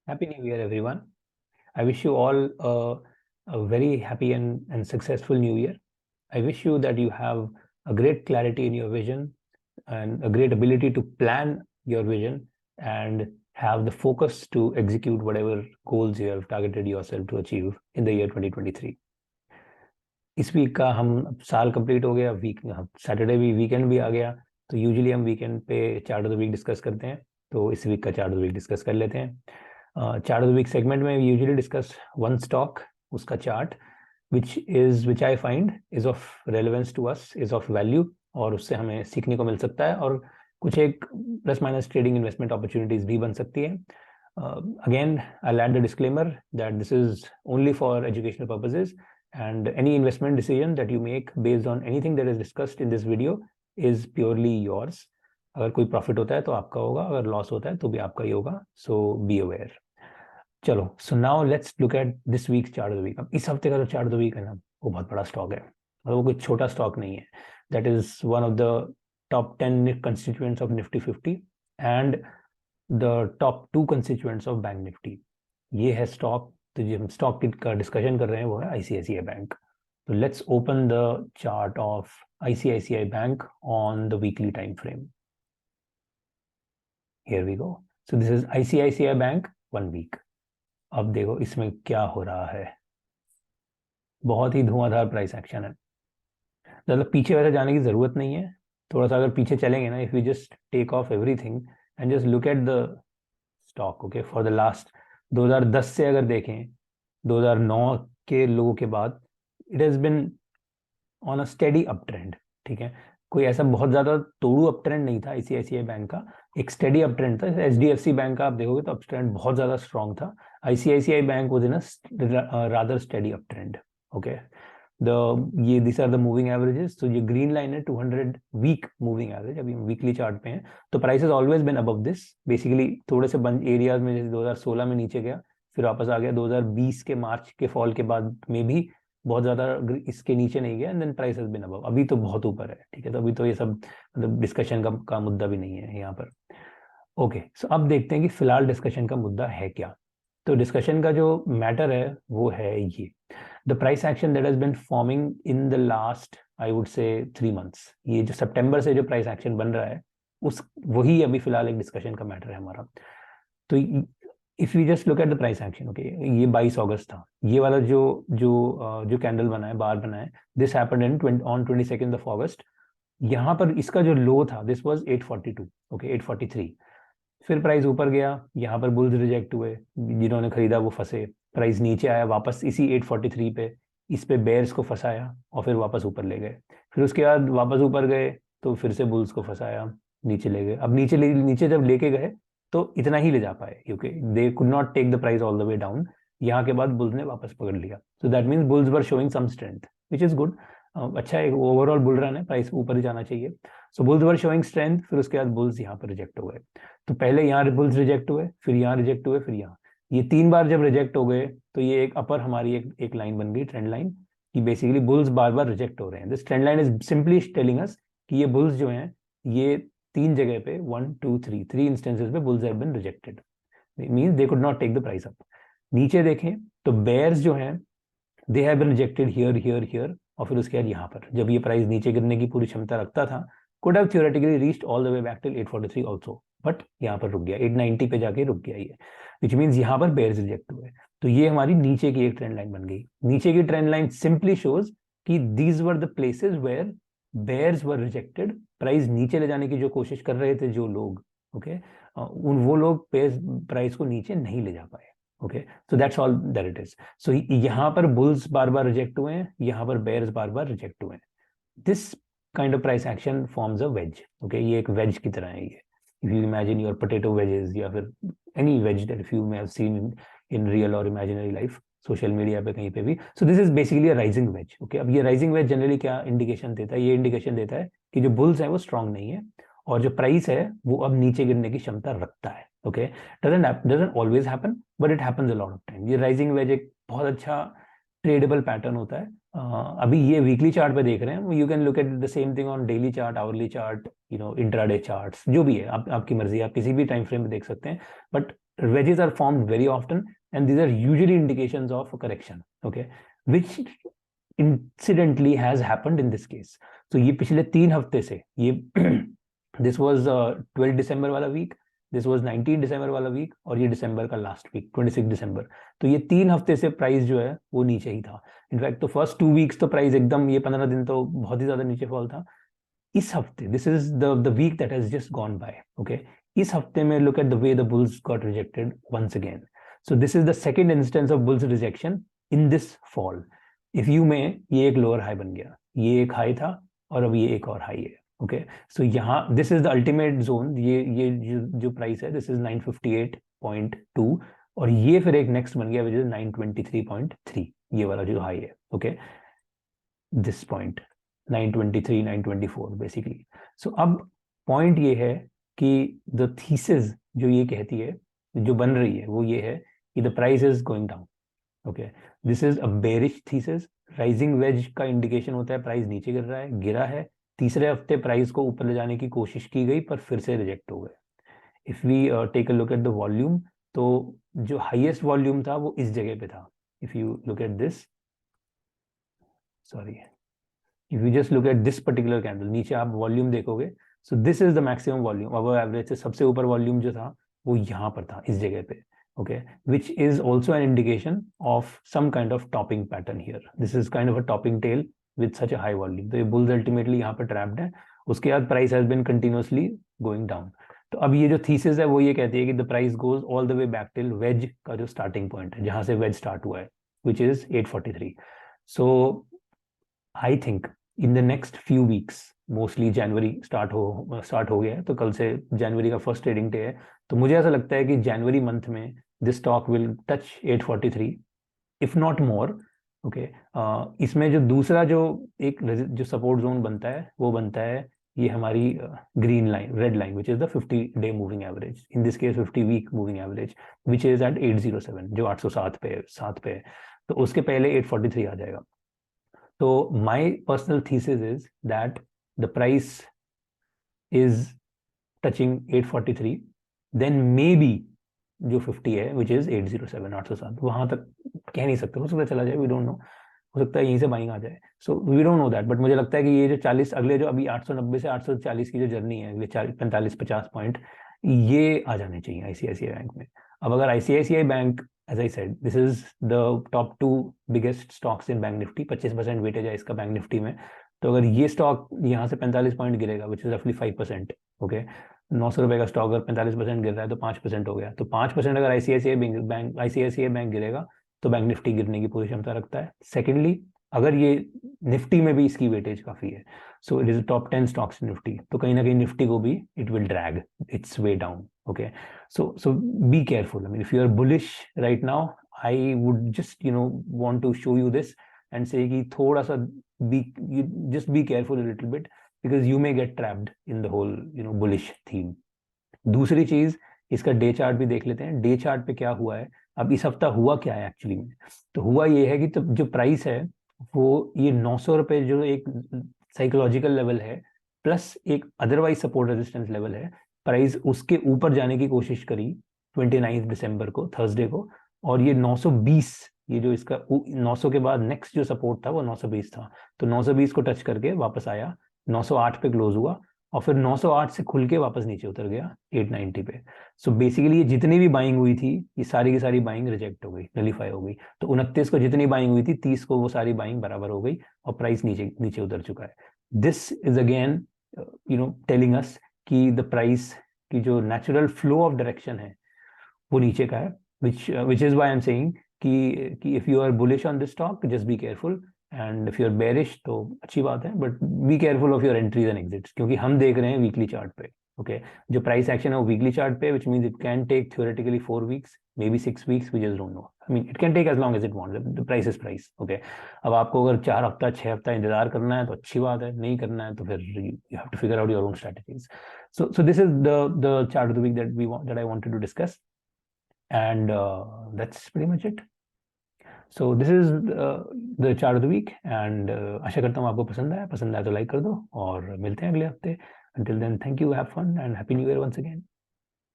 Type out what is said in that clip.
Happy New Year, everyone. I wish you all a very happy and successful New Year. I wish you that you have a great clarity in your vision and a great ability to plan your vision and have the focus to execute whatever goals you have targeted yourself to achieve in the year 2023. इस week का हम साल complete हो गया, week Saturday भी weekend भी आ गया, तो यूजुअली हम वीकेंड पे chart of the week discuss करते हैं. तो इस वीक का chart of the week discuss कर लेते हैं. Chart of the week segment में यूजुअली डिस्कस वन स्टॉक, उसका chart which I find is of relevance to us, is of value, और उससे हमें सीखने को मिल सकता है और कुछ एक plus minus trading investment opportunities भी बन सकती है. Again, I'll add the disclaimer that this is only for educational purposes and any investment decision that you make based on anything that is discussed in this video is purely yours. अगर कोई profit होता है तो आपका होगा, अगर loss होता है तो भी आपका ही होगा. So be aware. चलो, so now let's look at this week chart of the week. अब इस हफ्ते का जो चार्ट ऑफ द वीक है ना, वो बहुत बड़ा स्टॉक है, मतलब वो कोई छोटा स्टॉक नहीं है. That is one of the top 10 constituents of Nifty 50 and the top 2 constituents of bank Nifty. ये है स्टॉक. तो जो हम स्टॉक का डिस्कशन कर रहे हैं वो है आईसीआईसीआई बैंक. तो let's open the chart of ICICI bank on the weekly time frame. Here we go. So this is ICICI bank 1 week. अब देखो इसमें क्या हो रहा है. बहुत ही धुआंधार प्राइस एक्शन है. ज़्यादा पीछे वैसे जाने की जरूरत नहीं है. थोड़ा सा अगर पीछे चलेंगे ना, if you just take off everything and just look at the stock, okay, for the last 2010 से अगर देखें, 2009 के लोगों के बाद it has been on a steady up trend. ठीक है, कोई ऐसा बहुत ज्यादा तोड़ू अप ट्रेंड नहीं था आईसीआईसीआई बैंक का, एक स्टेडी अप ट्रेंड था. एचडीएफसी बैंक का आप देखोगे तो अप ट्रेंड बहुत ज्यादा स्ट्रॉन्ग था. ICICI bank was in a rather steady up trend. Okay, ये this are the moving averages. तो ये ग्रीन लाइन है 200 वीक मूविंग एवरेज. अभी हम वीकली चार्ट पे हैं तो price has always been above this. Basically थोड़े से बंद एरियाज में, जैसे 2016 में नीचे गया, फिर वापस आ गया. 2020 के मार्च के फॉल के बाद में भी बहुत ज्यादा इसके नीचे नहीं गया, and then price has been above. अभी तो बहुत ऊपर है. ठीक है, तो अभी तो ये सब मतलब डिस्कशन का मुद्दा भी नहीं है यहाँ पर. ओके, सो अब देखते हैं कि फिलहाल डिस्कशन का मुद्दा है क्या. तो डिस्कशन का जो मैटर है वो है ये, the price action that has been forming in the last, I would say 3 months. ये जो सितंबर से जो प्राइस एक्शन बन रहा है उस वही अभी फिलहाल एक डिस्कशन का मैटर है हमारा. तो if you just look at the price action, okay, ये 22 अगस्त था. ये वाला जो कैंडल बना है, बार बना है, this happened in on 22 of अगस्त. यहाँ पर इसका जो लो था दिस वाज 842, ओके, 843. फिर प्राइस ऊपर गया, यहाँ पर बुल्स रिजेक्ट हुए, जिन्होंने खरीदा वो फंसे. प्राइस नीचे आया वापस इसी 843 पे, इस पे बेयर्स को फंसाया और फिर वापस ऊपर ले गए. फिर उसके बाद वापस ऊपर गए तो फिर से बुल्स को फंसाया, नीचे ले गए. अब नीचे जब लेके गए तो इतना ही ले जा पाए, क्योंकि they could not take the price all the way down. यहाँ के बाद बुल्स ने वापस पकड़ लिया. So that means bulls were showing some strength, which is good. अच्छा, एक ओवरऑल बुल रन है, प्राइस ऊपर ही जाना चाहिए. So bulls were showing strength. फिर उसके बाद बुल्स यहाँ पर रिजेक्ट हो गए. तो पहले यहाँ बुल्स रिजेक्ट हुए, फिर यहाँ रिजेक्ट हुए, फिर यहाँ. ये 3 बार जब रिजेक्ट हो गए तो ये एक अपर हमारी एक लाइन बन गई, ट्रेंड लाइन, कि बेसिकली बुल्स बार बार रिजेक्ट हो रहे हैं. This trend line is simply telling us कि ये बुल्स जो हैं ये 3 जगह पे 1 2 3 इंस्टेंसेस पे bulls have been rejected. Means they could not take the price up. नीचे देखें तो बेयर्स जो हैं they have been rejected here here here, और फिर उसके बाद यहाँ पर जब ये प्राइस नीचे गिरने की पूरी क्षमता रखता था, could have theoretically reached all the way back till 843 also, but यहाँ पर रुक गया, 890 पे जाके रुक गया ये, which means यहाँ पर बेयर्स रिजेक्ट हुए. तो ये हमारी नीचे की एक ट्रेंड लाइन बन गई. नीचे की ट्रेंड लाइन सिंपली शोज कि these were the places where bears were rejected. Price नीचे ले जाने की जो कोशिश कर रहे थे जो लोग, ओके, वो लोग प्राइस को नीचे नहीं ले जा पाए. Okay, so that's all that it is. सो यहाँ पर बुल्स बार बार रिजेक्ट हुए हैं, यहाँ पर बेयर्स बार बार रिजेक्ट हुए हैं. This kind of price action forms a wedge. Okay, ये एक wedge की तरह है ये. If you imagine your potato wedges या फिर any wedge that if you may have seen in real or imaginary life, social media पे कहीं पे भी. So this is basically a rising wedge. Okay, अब ये rising wedge generally क्या indication देता है? ये indication देता है कि जो bulls है वो strong नहीं है और जो price है वो अब नीचे गिरने की क्षमता रखता है. Okay, doesn't always happen, but it happens a lot of time. ये rising wedge एक बहुत अच्छा ट्रेडेबल पैटर्न होता है. अभी ये वीकली चार्ट पे देख रहे हैं, you can look at the same thing on daily chart, hourly chart, intraday charts, जो भी है आपकी मर्जी, आप किसी भी टाइम फ्रेम में देख सकते हैं. But wedges are formed very often and these are usually indications of a correction, okay, which incidentally has happened in this case. So ये पिछले 3 हफ्ते से ये this was 12 दिसंबर वाला वीक, दिस वाज 19 दिसंबर वाला वीक और ये दिसंबर का लास्ट वीक 26 दिसंबर। तो ये 3 हफ्ते से प्राइस जो है वो नीचे ही था। इनफैक्ट तो फर्स्ट 2 वीक्स तो प्राइस एकदम, ये 15 दिन तो बहुत ही ज्यादा नीचे फॉल था। इस हफ्ते, this is the week that has just gone by, okay, इस हफ्ते में look at the way the bulls got rejected once again. So this is the second instance of bulls rejection in this fall. If you में ये एक lower high बन गया, ये एक हाई था और अब ये एक और हाई है, ओके। सो यहाँ this is the ultimate zone, ये जो प्राइस है दिस इज 958.2 और ये फिर एक नेक्स्ट बन गया विच इज 923.3, ये वाला जो हाई है, ओके, दिस पॉइंट 923 924 बेसिकली। सो अब पॉइंट ये है कि द थीसिस जो ये कहती है, जो बन रही है, वो ये है कि the price is going down, okay. This is a bearish thesis. Rising veg का इंडिकेशन होता है प्राइस नीचे गिर रहा है, गिरा है। तीसरे हफ्ते प्राइस को ऊपर ले जाने की कोशिश की गई पर फिर से रिजेक्ट हो गए। If we take a look at the volume, तो जो हाईएस्ट वॉल्यूम था वो इस जगह पे था। If you look at this, sorry, if you just look at this particular candle, नीचे आप वॉल्यूम देखोगे, सो this is the maximum volume. अब एवरेज से सबसे ऊपर वॉल्यूम जो था वो यहाँ पर था, इस जगह पे, okay, which is also an indication of some kind of topping pattern here. This is kind of a topping tail with such a high volume. तो ये bulls ultimately यहाँ पर trapped है। उसके बाद price has been continuously going down. तो अब ये जो thesis है वो ये कहती है कि the price goes all the way back till wedge का जो starting point है, जहाँ से wedge start हुआ है, which is 843. So I think in the next few weeks, mostly January start हो गया है, तो कल से जनवरी का फर्स्ट ट्रेडिंग डे है, तो मुझे ऐसा लगता है कि जनवरी मंथ में this stock will touch 843 if not more, okay. इसमें जो दूसरा जो एक जो सपोर्ट जोन बनता है वो बनता है ये हमारी green line, red line, which is the 50-day moving average, in this case 50-week moving average, which is at 807, जो 807 पे है, तो उसके पहले 843 आ जाएगा। So my personal thesis is that the price is touching 843, then maybe जो 50 है which is 807, 807, वहां तक कह नहीं सकते, हो सकता है चला जाए, we don't know, हो सकता है यहीं से बाइंग आ जाए, so we don't know that, but मुझे लगता है कि ये जो 40 अगले जो अभी 890 से 840 की जो जर्नी है, ये 45-50 पॉइंट ये आ जाने चाहिए आईसीआईसीआई बैंक में। अब अगर ICICI bank, as I said, this is the top 2 biggest stocks in bank Nifty, 25% weightage है इसका बैंक निफ्टी में, तो अगर ये स्टॉक यहाँ से 45 पॉइंट गिरेगा विच इज रफली 5%, ओके, 900 रुपए का स्टॉक अगर 45% गिर रहा है तो 5% हो गया, तो 5% अगर आईसीआईसीआई बैंक गिरेगा तो बैंक निफ्टी गिरने की पूरी क्षमता रखता है। सेकेंडली, अगर ये निफ्टी में भी इसकी वेटेज काफी है, so it is top 10 stocks in Nifty, तो कहीं ना कहीं निफ्टी को भी it will drag it's way down, okay. So be careful. I mean, if you are bullish right now, I would just want to show you this and say कि थोड़ा सा just be careful a little bit because you may get trapped in the whole bullish theme. दूसरी चीज, इसका day chart भी देख लेते हैं। डे चार्ट पे क्या हुआ है, अब इस हफ्ता हुआ क्या है एक्चुअली में, तो हुआ ये है कि तो जो प्राइस है वो ये 900 रुपए जो एक साइकोलॉजिकल लेवल है प्लस एक अदरवाइज सपोर्ट रेजिस्टेंस लेवल है, प्राइस उसके ऊपर जाने की कोशिश करी 29 दिसंबर को, थर्सडे को, और ये 920, ये जो इसका 900 के बाद नेक्स्ट जो सपोर्ट था वो 920 था, तो 920 को टच करके वापस आया, 908 पे क्लोज हुआ और फिर 908 से खुल के वापस नीचे उतर गया 890 पे। सो बेसिकली ये जितनी भी बाइंग हुई थी ये सारी की सारी बाइंग रिजेक्ट हो गई, नलीफाई हो गई, तो 29 को जितनी बाइंग हुई थी 30 को वो सारी बाइंग बराबर हो गई और प्राइस नीचे नीचे उतर चुका है। This is again telling us कि द प्राइस की जो नेचुरल फ्लो ऑफ डायरेक्शन है वो नीचे का है, which is why I'm saying कि if you are bullish on this stock just be careful and if you are bearish तो अच्छी बात है, but be careful of your entries and exits, क्योंकि हम देख रहे हैं वीकली चार्ट पे, okay, जो प्राइस एक्शन है वो वीकली चार्ट पे, which means it can take theoretically 4 weeks, maybe 6 weeks, we just don't know. I mean it can take as long as it wants, the price is price, okay. अब आपको अगर 4 हफ्ता 6 हफ्ता इंतजार करना है तो अच्छी बात है, नहीं करना है तो फिर you have to figure out your own strategies. So this is the chart of the week that I wanted to discuss, and that's pretty much it. So this is the chart of the week, and आशा करता हूँ आपको पसंद आया तो like कर दो और मिलते हैं अगले हफ्ते। Until then, thank you, have fun, and happy new year once again.